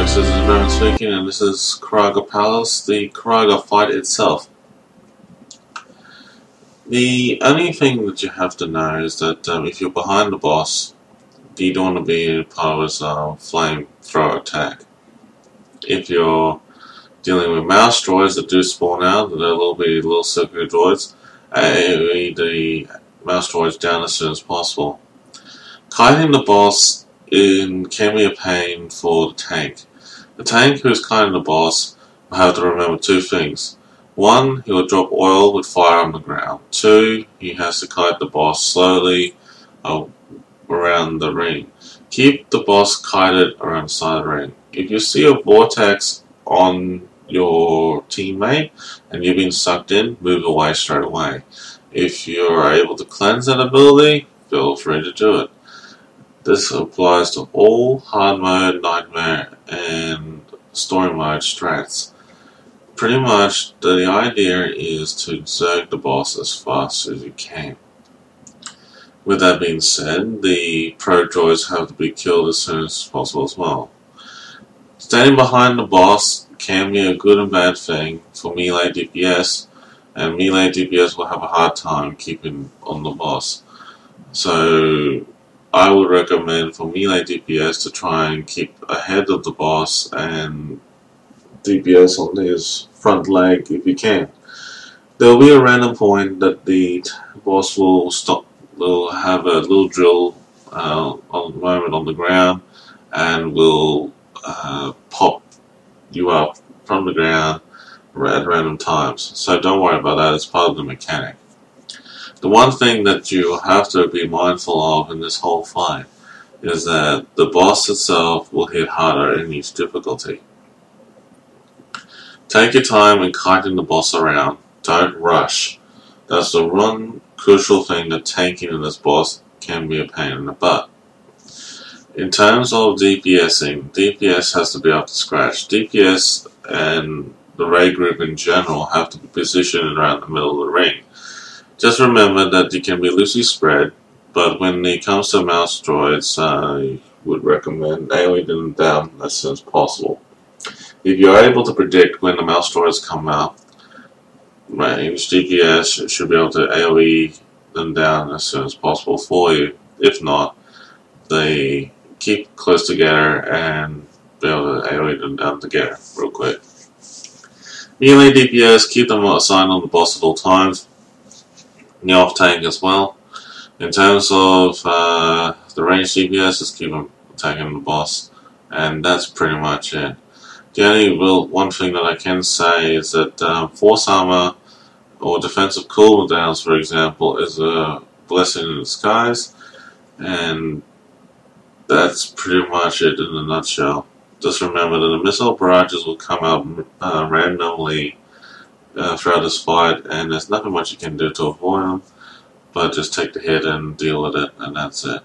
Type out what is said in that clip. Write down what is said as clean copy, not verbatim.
folks, this is Revanites speaking, and this is Karagga Palace, the Karagga fight itself. The only thing that you have to know is that if you're behind the boss, you don't want to be part of his flamethrower attack. If you're dealing with mouse droids that do spawn out, there will be little circular droids, AoE the mouse droids down as soon as possible. Kiting the boss can be a pain for the tank. The tank who's kiting the boss will have to remember two things. One, he will drop oil with fire on the ground. Two, he has to kite the boss slowly around the ring. Keep the boss kited around the side of the ring. If you see a vortex on your teammate and you've been sucked in, move away straight away. If you're able to cleanse that ability, feel free to do it. This applies to all hard mode, nightmare, and story mode strats. Pretty much the idea is to zerg the boss as fast as you can. With that being said, the pro droids have to be killed as soon as possible as well. Standing behind the boss can be a good and bad thing for melee DPS, and melee DPS will have a hard time keeping on the boss. So I would recommend for melee DPS to try and keep ahead of the boss and DPS on his front leg if you can. There will be a random point that the boss will stop, will have a little drill moment on the ground and will pop you up from the ground at random times. So don't worry about that, it's part of the mechanic. The one thing that you have to be mindful of in this whole fight is that the boss itself will hit harder in each difficulty. Take your time when kiting the boss around. Don't rush. That's the one crucial thing that tanking in this boss can be a pain in the butt. In terms of DPSing, DPS has to be up to scratch. DPS and the raid group in general have to be positioned around the middle of the ring. Just remember that you can be loosely spread, but when it comes to mouse droids, I would recommend nailing them down as soon as possible. If you're able to predict when the mouse droids come out, each DPS should be able to AoE them down as soon as possible for you. If not, they keep close together and be able to AoE them down together real quick. Melee DPS, keep them assigned on the boss at all times. The off tank as well. In terms of the range DPS, just keep them attacking the boss, and that's pretty much it. The only one thing that I can say is that force armor or defensive cooldowns, for example, is a blessing in disguise, and that's pretty much it in a nutshell. Just remember that the missile barrages will come out randomly throughout this fight, and there's nothing much you can do to avoid them, but just take the hit and deal with it, and that's it.